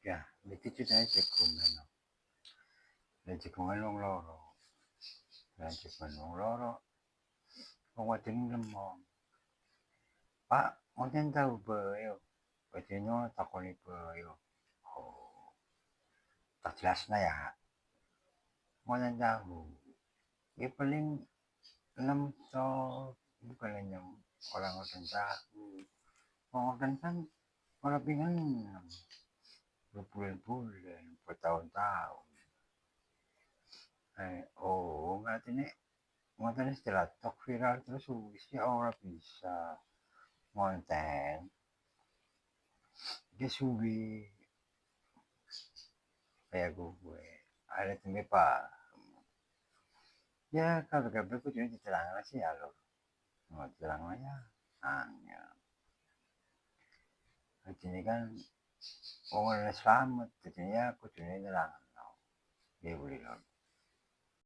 Ya, iki ceritanya cekungan. Lah cekungan wong loro. Lah cekungan wong loro. Wong wadon ngomong, "Pak, wonten tahu beo." Wadonnya takoni beo. Oh, tak jelasna ya. Wonten tahu. Ya paling 6 atau bukan 6 orang wonten tahu. Wong wonten kan ora pingin berbulan-bulan, bertahun-tahun. Oh, berarti nek ngoten istilah tok viral terus wis ya ora bisa ngonten. Dia suwi kayak gue. Ada tempe pak. Ya kalau kabeh kudu diterangno sih ya lho. Mau terangno ya angel. Jadi kan wong ora slamet, jadinya kudune nerang.